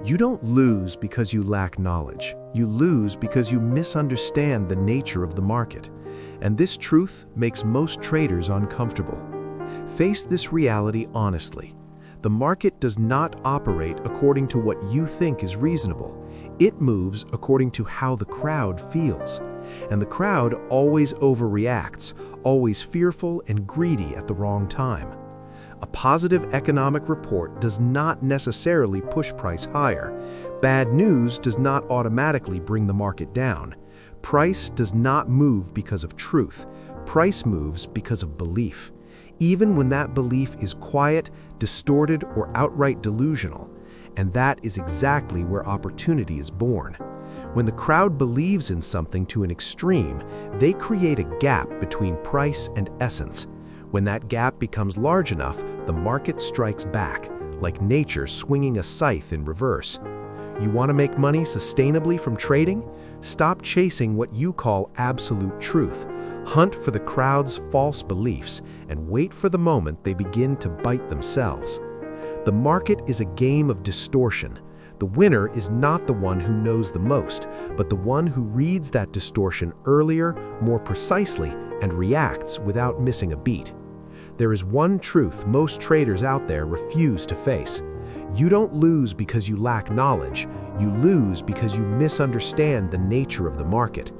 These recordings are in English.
You don't lose because you lack knowledge. You lose because you misunderstand the nature of the market. And this truth makes most traders uncomfortable. Face this reality honestly. The market does not operate according to what you think is reasonable. It moves according to how the crowd feels. And the crowd always overreacts, always fearful and greedy at the wrong time. A positive economic report does not necessarily push price higher. Bad news does not automatically bring the market down. Price does not move because of truth. Price moves because of belief, even when that belief is quiet, distorted, or outright delusional. And that is exactly where opportunity is born. When the crowd believes in something to an extreme, they create a gap between price and essence. When that gap becomes large enough, the market strikes back, like nature swinging a scythe in reverse. You want to make money sustainably from trading? Stop chasing what you call absolute truth. Hunt for the crowd's false beliefs and wait for the moment they begin to bite themselves. The market is a game of distortion. The winner is not the one who knows the most, but the one who reads that distortion earlier, more precisely, and reacts without missing a beat. There is one truth most traders out there refuse to face. You don't lose because you lack knowledge. You lose because you misunderstand the nature of the market.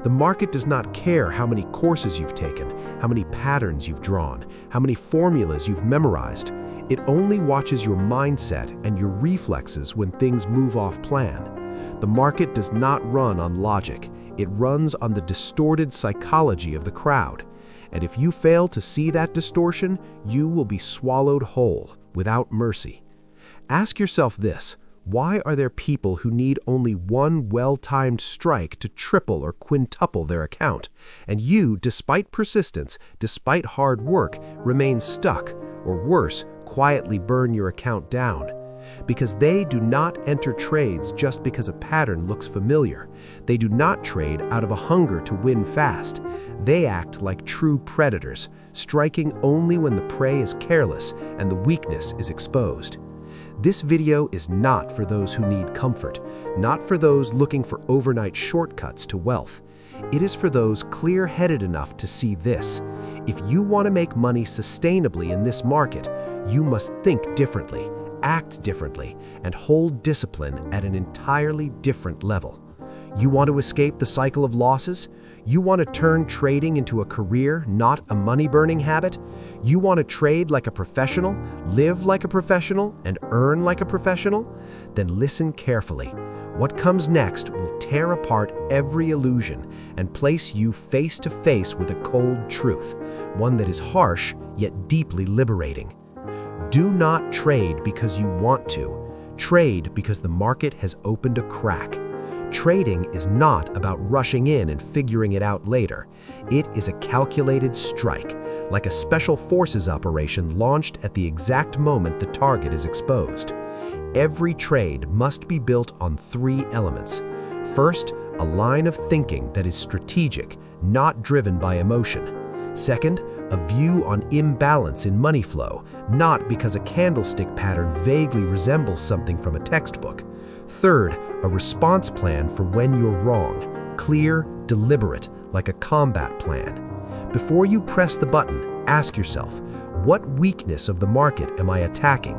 The market does not care how many courses you've taken, how many patterns you've drawn, how many formulas you've memorized. It only watches your mindset and your reflexes when things move off plan. The market does not run on logic. It runs on the distorted psychology of the crowd. And if you fail to see that distortion, you will be swallowed whole, without mercy. Ask yourself this: why are there people who need only one well-timed strike to triple or quintuple their account, and you, despite persistence, despite hard work, remain stuck, or worse, quietly burn your account down? Because they do not enter trades just because a pattern looks familiar. They do not trade out of a hunger to win fast. They act like true predators, striking only when the prey is careless and the weakness is exposed. This video is not for those who need comfort, not for those looking for overnight shortcuts to wealth. It is for those clear-headed enough to see this: if you want to make money sustainably in this market, you must think differently, act differently, and hold discipline at an entirely different level. You want to escape the cycle of losses? You want to turn trading into a career, not a money-burning habit? You want to trade like a professional, live like a professional, and earn like a professional? Then listen carefully. What comes next will tear apart every illusion and place you face to face with a cold truth, one that is harsh yet deeply liberating. Do not trade because you want to. Trade because the market has opened a crack. Trading is not about rushing in and figuring it out later. It is a calculated strike, like a special forces operation launched at the exact moment the target is exposed. Every trade must be built on three elements. First, a line of thinking that is strategic, not driven by emotion. Second, a view on imbalance in money flow, not because a candlestick pattern vaguely resembles something from a textbook. Third, a response plan for when you're wrong, clear, deliberate, like a combat plan. Before you press the button, ask yourself, what weakness of the market am I attacking?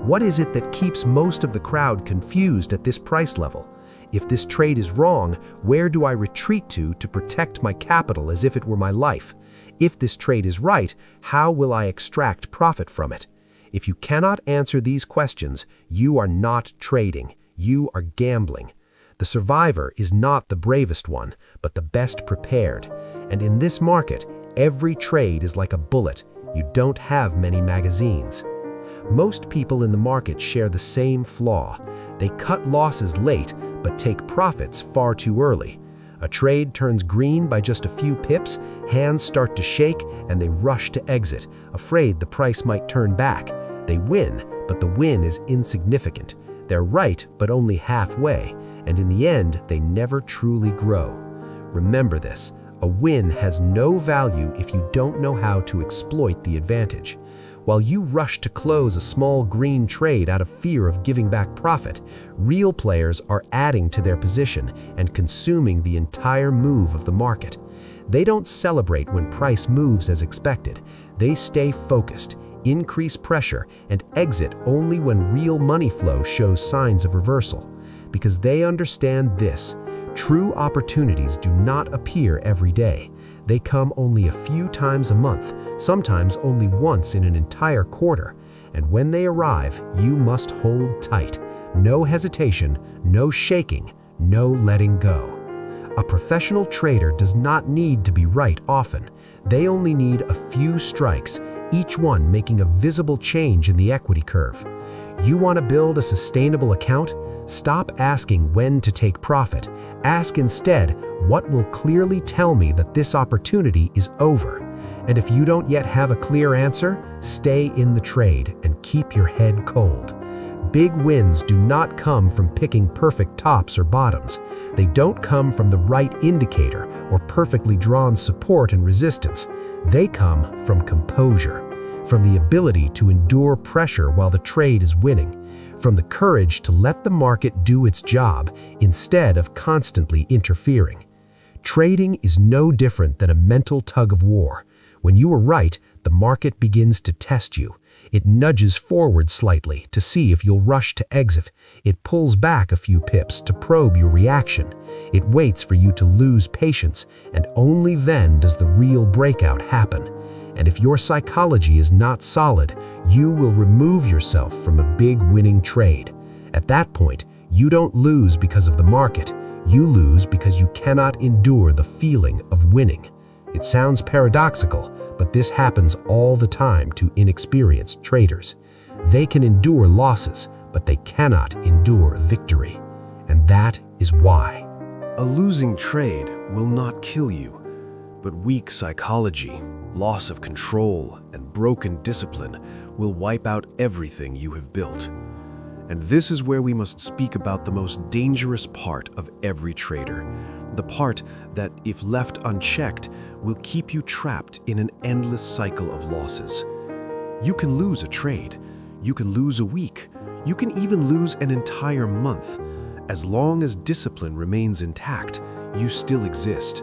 What is it that keeps most of the crowd confused at this price level? If this trade is wrong, where do I retreat to protect my capital as if it were my life? If this trade is right, how will I extract profit from it? If you cannot answer these questions, you are not trading. You are gambling. The survivor is not the bravest one, but the best prepared. And in this market, every trade is like a bullet. You don't have many magazines. Most people in the market share the same flaw. They cut losses late, but take profits far too early. A trade turns green by just a few pips, hands start to shake, and they rush to exit, afraid the price might turn back. They win, but the win is insignificant. They're right, but only halfway, and in the end, they never truly grow. Remember this: a win has no value if you don't know how to exploit the advantage. While you rush to close a small green trade out of fear of giving back profit, real players are adding to their position and consuming the entire move of the market. They don't celebrate when price moves as expected. They stay focused, increase pressure, and exit only when real money flow shows signs of reversal. Because they understand this: true opportunities do not appear every day. They come only a few times a month, sometimes only once in an entire quarter. And when they arrive, you must hold tight. No hesitation, no shaking, no letting go. A professional trader does not need to be right often. They only need a few strikes, each one making a visible change in the equity curve. You want to build a sustainable account? Stop asking when to take profit. Ask instead, what will clearly tell me that this opportunity is over? And if you don't yet have a clear answer, stay in the trade and keep your head cold. Big wins do not come from picking perfect tops or bottoms. They don't come from the right indicator or perfectly drawn support and resistance. They come from composure, from the ability to endure pressure while the trade is winning, from the courage to let the market do its job instead of constantly interfering. Trading is no different than a mental tug of war. When you are right, the market begins to test you. It nudges forward slightly to see if you'll rush to exit. It pulls back a few pips to probe your reaction. It waits for you to lose patience, and only then does the real breakout happen. And if your psychology is not solid, you will remove yourself from a big winning trade. At that point, you don't lose because of the market. You lose because you cannot endure the feeling of winning. It sounds paradoxical, but this happens all the time to inexperienced traders. They can endure losses, but they cannot endure victory. And that is why. A losing trade will not kill you, but weak psychology, loss of control, and broken discipline will wipe out everything you have built. And this is where we must speak about the most dangerous part of every trader. The part that, if left unchecked, will keep you trapped in an endless cycle of losses. You can lose a trade, you can lose a week, you can even lose an entire month. As long as discipline remains intact, you still exist.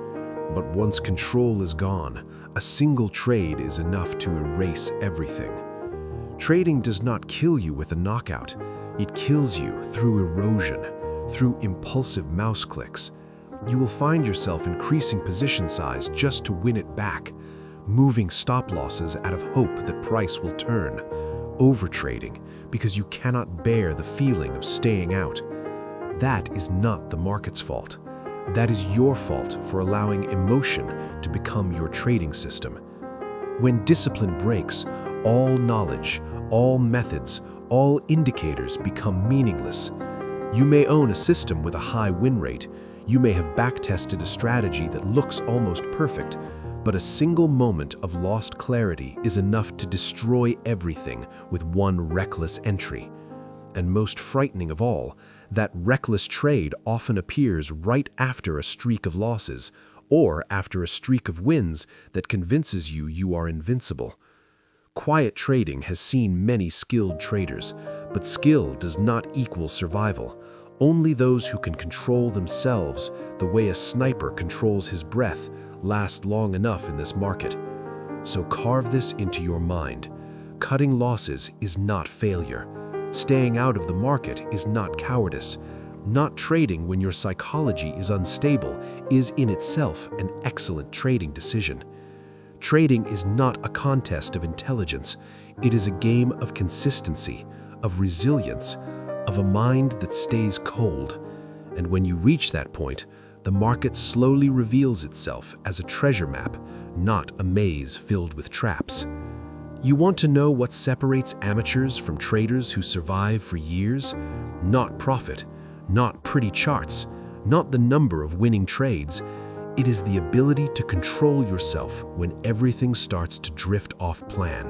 But once control is gone, a single trade is enough to erase everything. Trading does not kill you with a knockout. It kills you through erosion, through impulsive mouse clicks. You will find yourself increasing position size just to win it back, moving stop losses out of hope that price will turn, overtrading because you cannot bear the feeling of staying out. That is not the market's fault. That is your fault for allowing emotion to become your trading system. When discipline breaks, all knowledge, all methods, all indicators become meaningless. You may own a system with a high win rate. You may have backtested a strategy that looks almost perfect, but a single moment of lost clarity is enough to destroy everything with one reckless entry. And most frightening of all, that reckless trade often appears right after a streak of losses or after a streak of wins that convinces you you are invincible. Quiet trading has seen many skilled traders, but skill does not equal survival. Only those who can control themselves the way a sniper controls his breath last long enough in this market. So carve this into your mind. Cutting losses is not failure. Staying out of the market is not cowardice. Not trading when your psychology is unstable is in itself an excellent trading decision. Trading is not a contest of intelligence. It is a game of consistency, of resilience, of a mind that stays cold. And when you reach that point, the market slowly reveals itself as a treasure map, not a maze filled with traps. You want to know what separates amateurs from traders who survive for years? Not profit, not pretty charts, not the number of winning trades. It is the ability to control yourself when everything starts to drift off plan.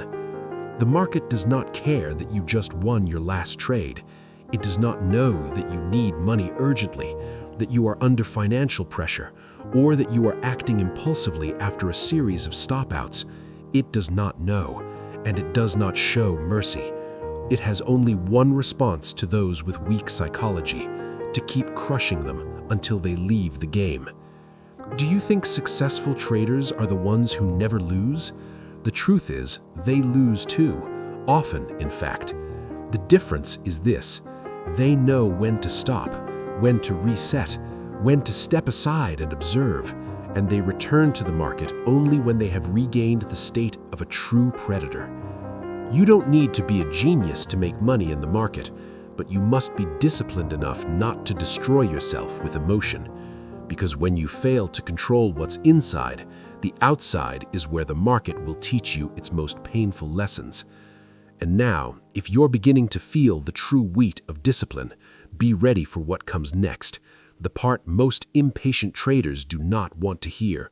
The market does not care that you just won your last trade. It does not know that you need money urgently, that you are under financial pressure, or that you are acting impulsively after a series of stop-outs. It does not know. and it does not show mercy. It has only one response to those with weak psychology: to keep crushing them until they leave the game. Do you think successful traders are the ones who never lose? The truth is, they lose too, often in fact. The difference is this: they know when to stop, when to reset, when to step aside and observe, and they return to the market only when they have regained the state of a true predator. You don't need to be a genius to make money in the market, but you must be disciplined enough not to destroy yourself with emotion. Because when you fail to control what's inside, the outside is where the market will teach you its most painful lessons. And now, if you're beginning to feel the true weight of discipline, be ready for what comes next, the part most impatient traders do not want to hear.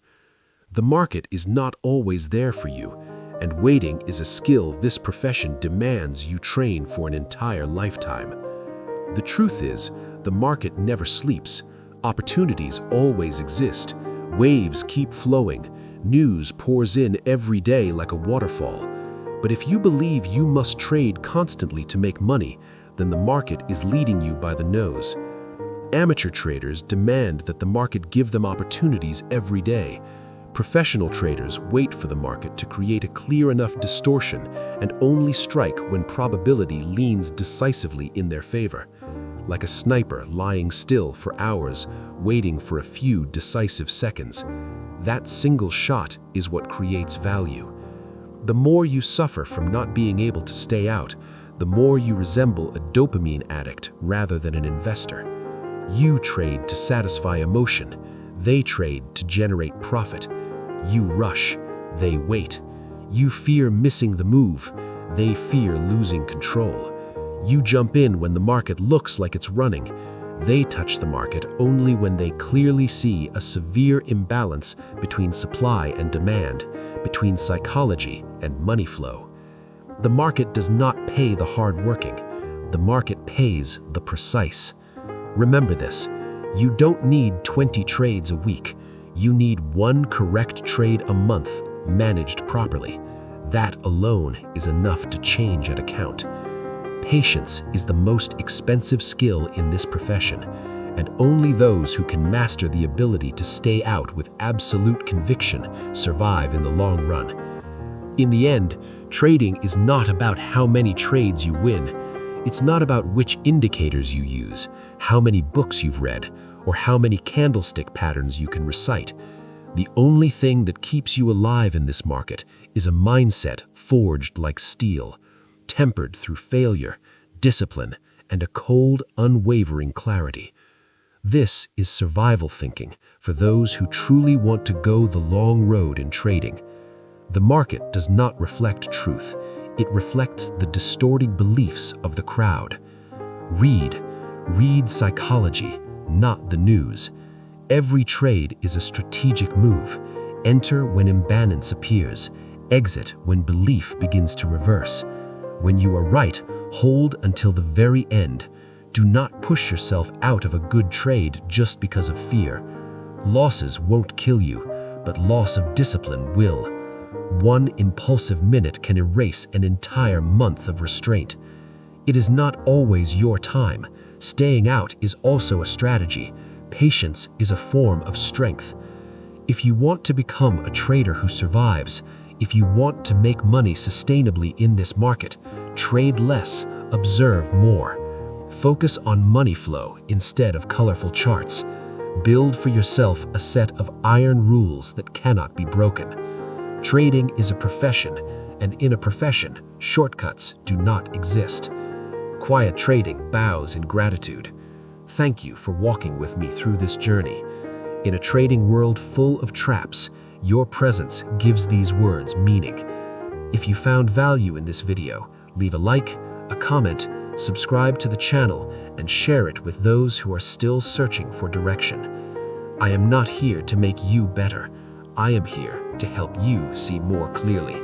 The market is not always there for you, and waiting is a skill this profession demands you train for an entire lifetime. The truth is, the market never sleeps. Opportunities always exist. Waves keep flowing. News pours in every day like a waterfall. But if you believe you must trade constantly to make money, then the market is leading you by the nose. Amateur traders demand that the market give them opportunities every day. Professional traders wait for the market to create a clear enough distortion and only strike when probability leans decisively in their favor. Like a sniper lying still for hours, waiting for a few decisive seconds. That single shot is what creates value. The more you suffer from not being able to stay out, the more you resemble a dopamine addict rather than an investor. You trade to satisfy emotion. They trade to generate profit. You rush. They wait. You fear missing the move. They fear losing control. You jump in when the market looks like it's running. They touch the market only when they clearly see a severe imbalance between supply and demand, between psychology and money flow. The market does not pay the hardworking. The market pays the precise. Remember this: you don't need 20 trades a week. You need one correct trade a month, managed properly. That alone is enough to change an account. Patience is the most expensive skill in this profession, and only those who can master the ability to stay out with absolute conviction survive in the long run. In the end, trading is not about how many trades you win. It's not about which indicators you use, how many books you've read, or how many candlestick patterns you can recite. The only thing that keeps you alive in this market is a mindset forged like steel, tempered through failure, discipline, and a cold, unwavering clarity. This is survival thinking for those who truly want to go the long road in trading. The market does not reflect truth. It reflects the distorted beliefs of the crowd. Read psychology, not the news. Every trade is a strategic move. Enter when imbalance appears. Exit when belief begins to reverse. When you are right, hold until the very end. Do not push yourself out of a good trade just because of fear. Losses won't kill you, but loss of discipline will. One impulsive minute can erase an entire month of restraint. It is not always your time. Staying out is also a strategy. Patience is a form of strength. If you want to become a trader who survives, if you want to make money sustainably in this market, trade less, observe more. Focus on money flow instead of colorful charts. Build for yourself a set of iron rules that cannot be broken. Trading is a profession, and in a profession, shortcuts do not exist. Quiet trading bows in gratitude. Thank you for walking with me through this journey. In a trading world full of traps, your presence gives these words meaning. If you found value in this video, leave a like, a comment, subscribe to the channel, and share it with those who are still searching for direction. I am not here to make you better. I am here to help you see more clearly.